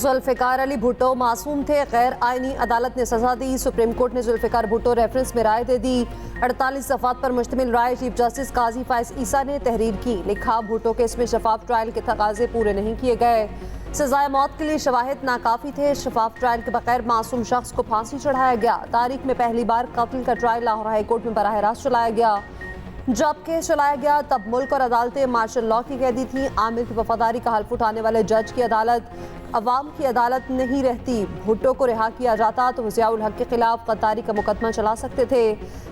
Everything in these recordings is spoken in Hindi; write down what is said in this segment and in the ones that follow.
जुल्फ़िकार अली भुट्टो मासूम थे, गैर आइनी अदालत ने सजा दी। सुप्रीम कोर्ट ने जुल्फ़िकार भुट्टो रेफरेंस में राय दे दी। 48 सफ़ात पर मुश्तमिल राय चीफ जस्टिस काजी फायज ईसा ने तहरीर की। लिखा, भुट्टो केस में शफाफ ट्रायल के तकाजे पूरे नहीं किए गए। सजाए मौत के लिए शवाहिद नाकाफी थे। शफाफ ट्रायल के बगैर मासूम शख्स को फांसी चढ़ाया गया। तारीख में पहली बार कत्ल का ट्रायल लाहौर हाई कोर्ट में बराह रास्त चलाया गया। जब केस चलाया गया तब मुल्क और अदालतें मार्शल लॉ की कैदी थी। आमिर की वफादारी का हल्फ उठाने वाले जज की अदालत अवाम की अदालत नहीं रहती। भुट्टो को रिहा किया जाता तो ज़ियाउल हक के खिलाफ गद्दारी का मुकदमा चला सकते थे।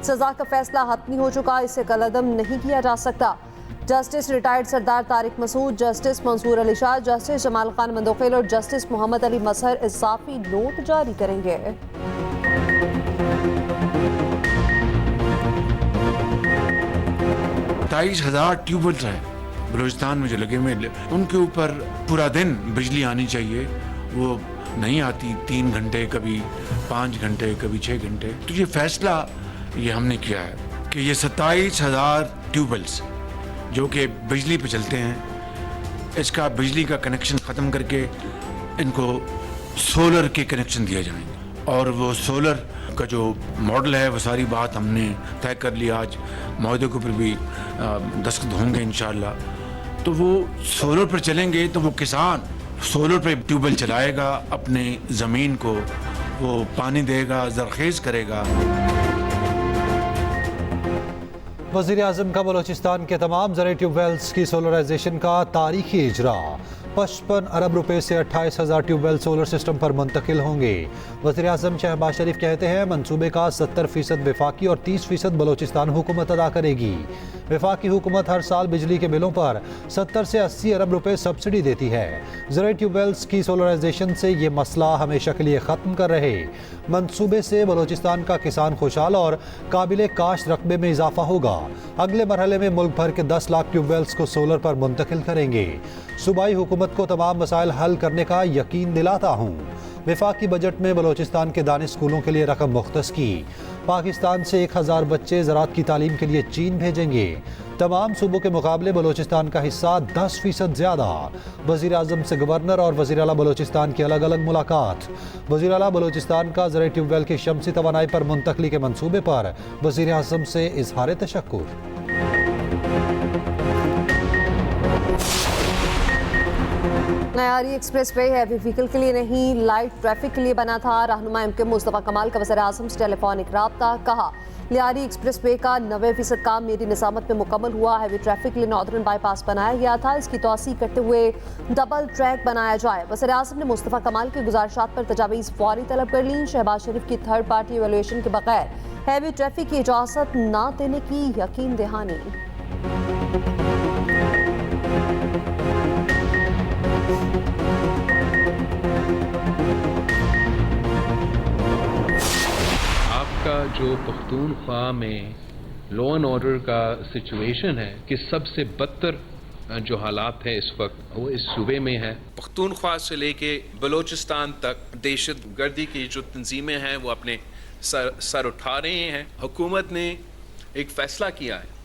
सजा का फैसला हतमी हो चुका, इसे कलअदम नहीं किया जा सकता। जस्टिस रिटायर्ड सरदार तारिक मसूद, जस्टिस मंसूर अली शाह, जस्टिस जमाल खान मंदोखेल और जस्टिस मोहम्मद अली मसहर इजाफी नोट जारी करेंगे। 27,000 ट्यूबवेल्स हैं बलूचिस्तान में जो लगे हुए, उनके ऊपर पूरा दिन बिजली आनी चाहिए, वो नहीं आती। 3 घंटे, कभी 5 घंटे, कभी 6 घंटे। तो ये फैसला ये हमने किया है कि ये 27,000 ट्यूबवेल्स जो कि बिजली पे चलते हैं, इसका बिजली का कनेक्शन ख़त्म करके इनको सोलर के कनेक्शन दिए जाएंगे। और वो सोलर का जो मॉडल है वो सारी बात हमने तय कर लिया। आज मौदे के ऊपर भी दस्तखत होंगे इंशाअल्लाह। तो वो सोलर पर चलेंगे तो वो किसान सोलर पे ट्यूबवेल चलाएगा, अपने ज़मीन को वो पानी देगा, ज़रखेज़ करेगा। वज़ीर आज़म का बलूचिस्तान के तमाम ज़राई ट्यूबवेल्स की सोलराइजेशन का तारीखी इजरा। 55 अरब रुपए से 28,000 ट्यूबवेल सोलर सिस्टम पर मुंतकिल होंगे। वज़ीर आज़म शहबाज शरीफ कहते हैं मनसूबे का 70% वफाकी और 30% बलूचिस्तान हुकूमत अदा करेगी। वफाकी हुकूमत हर साल बिजली के बिलों पर 70 से 80 अरब रुपए सब्सिडी देती है। ज़राई ट्यूबवेल्स की सोलराइजेशन से ये मसला हमेशा के लिए ख़त्म कर रहे। मनसूबे से बलूचिस्तान का किसान खुशहाल और काबिल काश्त रकबे में इजाफा होगा। अगले मरहले में मुल्क भर के 10 लाख ट्यूबवेल्स को सोलर पर मुंतकिल करेंगे। सूबाई हुकूमत को तमाम मसाइल हल करने का यकीन दिलाता हूँ। वफाकी बजट में बलूचिस्तान के दानिश स्कूलों के लिए रकम मुख्तस की। पाकिस्तान से 1000 बच्चे ज़राअत की तालीम के लिए चीन भेजेंगे। तमाम सूबों के मुकाबले बलूचिस्तान का हिस्सा 10% ज़्यादा। वज़ीर आज़म से गवर्नर और वज़ीर आला बलूचिस्तान की अलग अलग मुलाकात। वज़ीर आला बलूचिस्तान का ज़राई ट्यूबवेल की शमसी तवानाई पर मुंतकली के मनसूबे पर वज़ीर आज़म से इजहार तशक्कुर। नयारी एक्सप्रेस वे हैवी व्हीकल के लिए नहीं, लाइट ट्रैफिक के लिए बना था। रहनुमा एमके मुस्तफ़ा कमाल का वज़ीर आज़म से टेलीफोनिक राब्ता। कहा, लियारी एक्सप्रेस वे का 90% काम मेरी निज़ामत में मुकम्मल हुआ। हैवी ट्रैफिक के लिए नॉर्दर्न बाईपास बनाया गया था, इसकी तोसी करते हुए डबल ट्रैक बनाया जाए। वज़ीर आज़म ने मुस्तफ़ा कमाल की गुजारिशात पर तजावीज़ फौरी तलब कर ली। शहबाज शरीफ की थर्ड पार्टी एवेल्यूएशन के बगैर हैवी ट्रैफिक की इजाज़त न देने की यकीन दहानी। आपका जो पख्तूनख्वा में लॉ एंड ऑर्डर का सिचुएशन है कि सबसे बदतर जो हालात है इस वक्त वो इस सूबे में है। पख्तूनख्वा से लेके बलूचिस्तान तक दहशत गर्दी की जो तंजीमें हैं वो अपने सर उठा रहे हैं। हुकूमत ने एक फ़ैसला किया है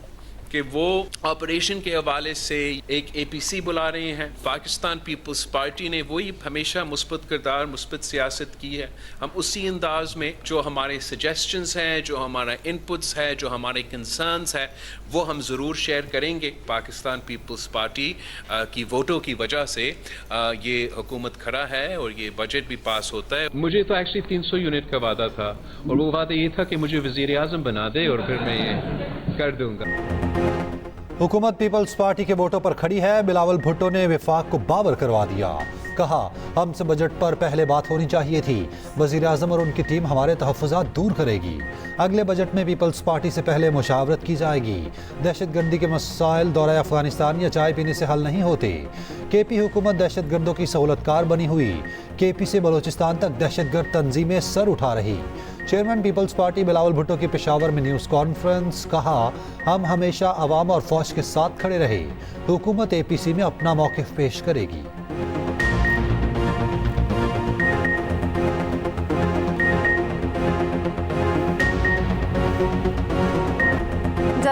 कि वो ऑपरेशन के हवाले से एक APC बुला रहे हैं। पाकिस्तान पीपल्स पार्टी ने वही हमेशा मुस्बत किरदार, मुस्बत सियासत की है। हम उसी अंदाज में जो हमारे सजेशंस हैं, जो हमारा इनपुट्स है, जो हमारे कंसर्न्स है, वो हम ज़रूर शेयर करेंगे। पाकिस्तान पीपल्स पार्टी की वोटों की वजह से ये हुकूमत खड़ा है और ये बजट भी पास होता है। मुझे तो एक्चुअली 300 यूनिट का वादा था और वो वादा ये था कि मुझे वज़ीर आज़म बना दे और फिर मैं ये कर दूँगा। हुकूमत पीपल्स पार्टी के वोटों पर खड़ी है। बिलावल भुट्टो ने विफाक को बाबर करवा दिया। कहा, हमसे बजट पर पहले बात होनी चाहिए थी। वज़ीर आज़म और उनकी टीम हमारे तहफ़्फ़ुज़ात दूर करेगी। अगले बजट में पीपल्स पार्टी से पहले मुशावरत की जाएगी। दहशतगर्दी के मसाइल दौरा अफ़गानिस्तान या चाय पीने से हल नहीं होते। KP हुकूमत दहशतगर्दों की सहूलतकार बनी हुई। KP से बलूचिस्तान तक दहशतगर्द तंजीमें सर उठा रही। Chairman people's party Bilawal Bhutto की पेशावर में न्यूज़ कॉन्फ्रेंस। कहा, हम हमेशा अवाम और फौज के साथ खड़े रहे। हुकूमत APC में अपना मौक़िफ़ पेश करेगी।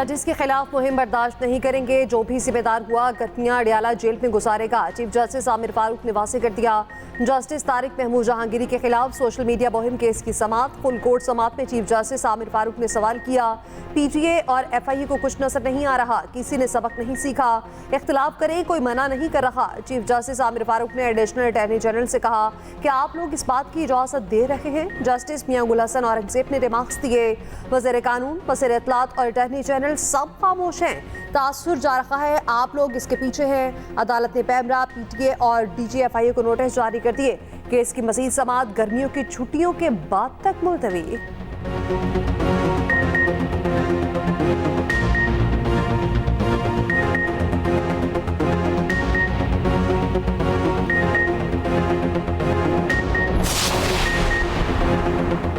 जस्टिस के खिलाफ मुहिम बर्दाश्त नहीं करेंगे, जो भी जिम्मेदार हुआ गर्मियां अडियाला जेल में गुजारेगा। चीफ जस्टिस आमिर फारूक ने वाज़ेह कर दिया। जस्टिस तारिक महमूद जहांगीरी के खिलाफ सोशल मीडिया मुहिम केस की समाअत। फुल कोर्ट समाअत में चीफ जस्टिस आमिर फारूक ने सवाल किया, पीटीए और एफआईए को कुछ नजर नहीं आ रहा, किसी ने सबक नहीं सीखा, इख्तिलाफ करें, कोई मना नहीं कर रहा। चीफ जस्टिस आमिर फारूक ने एडिशनल अटॉर्नी जनरल से कहा कि आप लोग इस बात की इजाजत दे रहे हैं। जस्टिस मियां गुल हसन औरंगजेब ने रिमार्क्स दिए, वज़ीर कानून, वज़ीर इत्तलात और अटॉर्नी जनरल सब खामोश हैं। तासुर जा रहा है, आप लोग इसके पीछे हैं। अदालत ने पैमरा, पीटीए और डीजीएफआईए को नोटिस जारी कर दिए। केस की मजीद समाअत गर्मियों की छुट्टियों के बाद तक मुलतवी।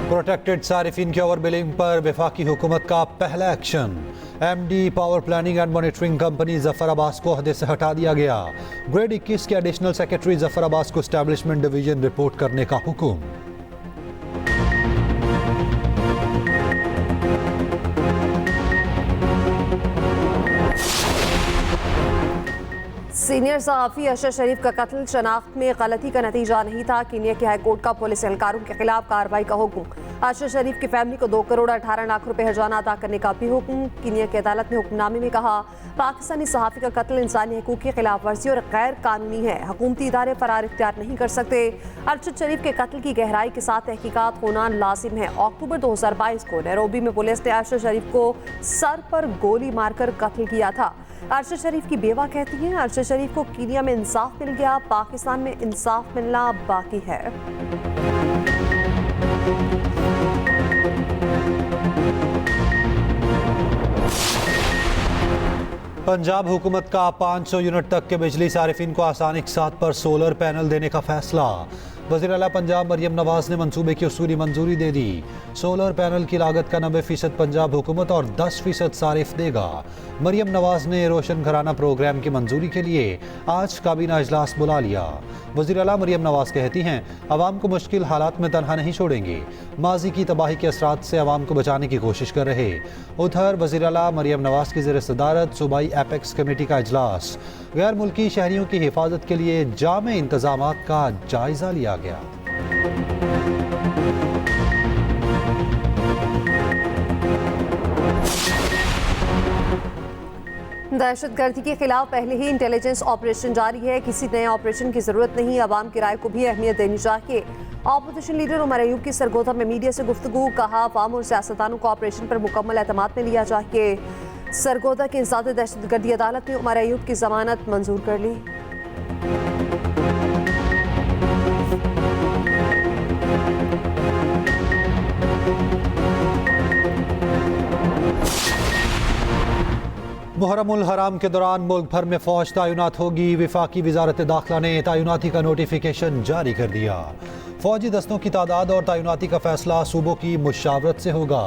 प्रोटेक्टेड सारिफिन की ओवर बिलिंग पर वफाकी हुकूमत का पहला action. MD power planning and monitoring company Zafar Abbas को अहदे से हटा दिया गया। ग्रेड 21 के एडिशनल सेक्रेटरी जफर अब्बास को एस्टैब्लिशमेंट डिवीजन रिपोर्ट करने का हुक्म। सीनियर सहाफ़ी अरशद शरीफ का कत्ल शनाख्त में गलती का नतीजा नहीं था। कीनिया के हाईकोर्ट का पुलिस एहलकारों के खिलाफ कार्रवाई का हुक्म। अरशद शरीफ की फैमिली को 2 करोड़ 18 लाख रुपए हर्जाना अदा करने का भी हुक्म। कीनिया की अदालत ने हुक्मनामे में कहा, पाकिस्तानी सहाफ़ी का कत्ल इंसानी हकूक़ की खिलाफ वर्जी और गैर कानूनी है। हुकूमती इदारे फरार इख्तियार नहीं कर सकते। अरशद शरीफ के कत्ल की गहराई के साथ तहकीकात होना लाजिम है। अक्टूबर 2022 को नैरोबी में पुलिस ने अरशद शरीफ को सर पर गोली मारकर कत्ल किया था। अरशद शरीफ की बेवा कहती हैं, अरशद शरीफ को कीनिया में इंसाफ मिल गया, पाकिस्तान में इंसाफ मिलना बाकी है। पंजाब हुकूमत का 500 यूनिट तक के बिजली सारिफिन को आसानी के साथ पर सोलर पैनल देने का फैसला। वज़ीर आला पंजाब मरियम नवाज ने मंसूबे की उसूली मंजूरी दे दी। सोलर पैनल की लागत का 90% पंजाब हुकूमत और 10% सारिफ देगा। मरियम नवाज ने रोशन घराना प्रोग्राम की मंजूरी के लिए आज काबीना इजलास बुला लिया। वज़ीर आला मरियम नवाज कहती हैं, अवाम को मुश्किल हालात में तनहा नहीं छोड़ेंगे, माजी की तबाही के असरात से अवाम को बचाने की कोशिश कर रहे। उधर वज़ीर आला मरियम नवाज की ज़ेर सदारत सूबाई एपेक्स कमेटी का इजलास। गैर मुल्की शहरियों की हिफाजत के लिए जामे इंतजामात का जायजा लिया गया। दहशतगर्दी के खिलाफ पहले ही इंटेलिजेंस ऑपरेशन जारी है, किसी नए ऑपरेशन की जरूरत नहीं। अवाम की राय को भी अहमियत देनी चाहिए। ऑपोजिशन लीडर उमर अयूब की सरगोधा में मीडिया से गुफ्तगू, कहा अवाम और सियासतदानों को ऑपरेशन पर मुकम्मल एतमाद में लिया चाहिए। सरगोधा की इंसाद दहशतगर्दी अदालत ने उमर अयूब की जमानत मंजूर कर ली। मुहर्रमुल हराम के दौरान मुल्क भर में फौज तैनात होगी। वफाकी वजारत दाखिला ने तैनाती का नोटिफिकेशन जारी कर दिया। फौजी दस्तों की तादाद और तैनाती का फैसला सूबों की मुशावरत से होगा।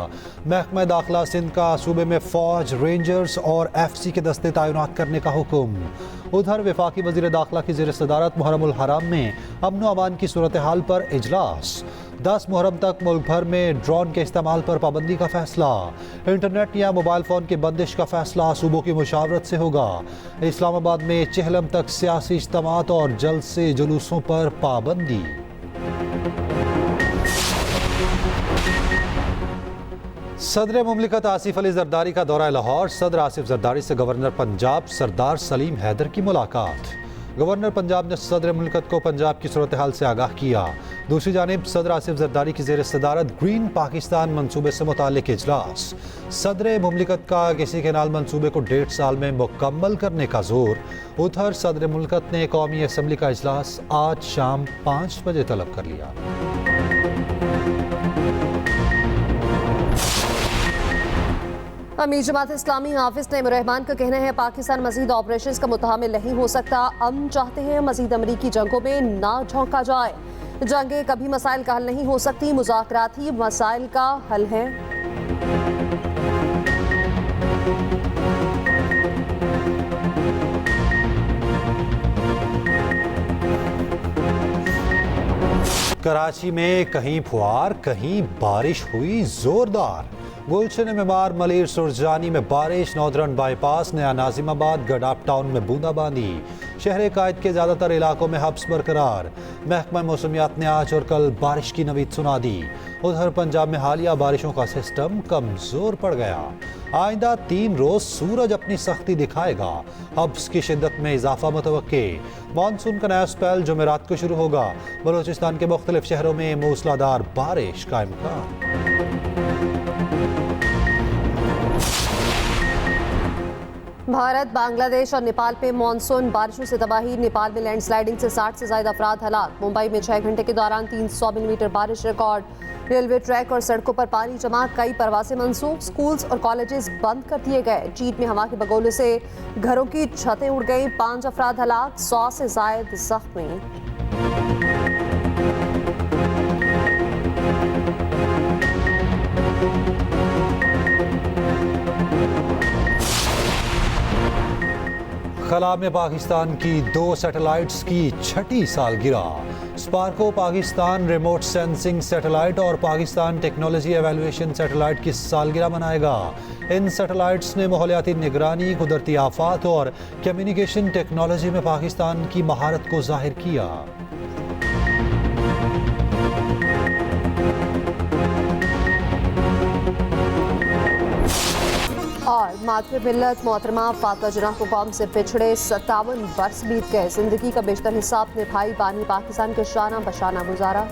महकमा दाखिला सिंध का सूबे में फौज, रेंजर्स और FC के दस्ते तैनात करने का हुक्म। उधर वफाकी वजीर दाखिला की ज़ेर सदारत मुहर्रमुल हराम में अमन व अमान की सूरत हाल पर इजलास। 10 मुहर्रम तक मुल्क भर में ड्रोन के इस्तेमाल पर पाबंदी का फैसला। इंटरनेट या मोबाइल फ़ोन की बंदिश का फैसला सूबों की मुशावरत से होगा। इस्लामाबाद में चहलम तक सियासी इज्तिमात और जलसे जुलूसों पर पाबंदी। सदर मुमलिकत आसिफ अली जरदारी का दौरा लाहौर। सदर आसिफ जरदारी से गवर्नर पंजाब सरदार सलीम हैदर की मुलाकात। गवर्नर पंजाब ने सदर मुमलिकत को पंजाब की सूरत हाल से आगाह किया। दूसरी जानिब सदर आसिफ जरदारी की ज़ेर सदारत ग्रीन पाकिस्तान मंसूबे से मुताल्लिक इजलास। सदर मुमलिकत का किसी कैनाल मंसूबे को 1.5 साल में मुकम्मल करने का जोर। उधर सदर मुमलिकत ने कौमी असम्बली का इजलास आज शाम 5 बजे तलब कर लिया। अमीर जमात इस्लामी हाफिज नईम रहमान का कहना है, पाकिस्तान मजीद ऑपरेशन का मुतहमिल नहीं हो सकता। अमन चाहते हैं, मजीद अमरीकी जंगों में ना झोंका जाए। जंगें कभी मसाइल का हल नहीं हो सकती, मुज़ाकरात ही मसाइल का हल है। कराची में कहीं फुहार कहीं बारिश हुई जोरदार। गुलशन मेमार मलिर सुरजानी में बारिश, नॉर्दर्न बाईपास, नया नाजिमाबाद, गडाप टाउन में बूंदाबांदी। शहर कायद के ज़्यादातर इलाकों में हब्स बरकरार। महकमा मौसमियात ने आज और कल बारिश की नवीद सुना दी। उधर पंजाब में हालिया बारिशों का सिस्टम कमज़ोर पड़ गया। आइंदा 3 रोज़ सूरज अपनी सख्ती दिखाएगा। हब्स की शिद्दत में इजाफा मुतवक्के। मानसून का नया स्पेल जुमेरात को शुरू होगा। बलूचिस्तान के मुख्तलिफ शहरों में मूसलाधार बारिश का इम्कान। भारत, बांग्लादेश और नेपाल पे मानसून बारिशों से तबाही। नेपाल में लैंडस्लाइडिंग से 60 से ज्यादा अफराद हलाक। मुंबई में 6 घंटे के दौरान 300 मिलीमीटर बारिश रिकॉर्ड। रेलवे ट्रैक और सड़कों पर पानी जमा, कई परवासें मंसूख। स्कूल्स और कॉलेजेस बंद कर दिए गए। चीन में हवा के बगोले से घरों की छतें उड़ गईं। 5 अफराद हलाक, 100 से जायद जख्मी। खला में पाकिस्तान की 2 सैटेलाइट्स की 6ठी सालगिरह। Sparco Pakistan remote sensing satellite और पाकिस्तान टेक्नोलॉजी एवेल्युएशन सैटेलाइट की सालगिरह मनाएगा। इन सैटेलाइट्स ने माहौलियाती निगरानी, कुदरती आफात और कम्युनिकेशन टेक्नोलॉजी में पाकिस्तान की महारत को जाहिर किया। और मातृ मिल्लत मोहतरमा फातिमा जिन्ना को कौम से पिछड़े 57 बरस बीत गए। जिंदगी का बेशतर हिस्सा अपने भाई बानी पाकिस्तान के शाना बशाना गुजारा।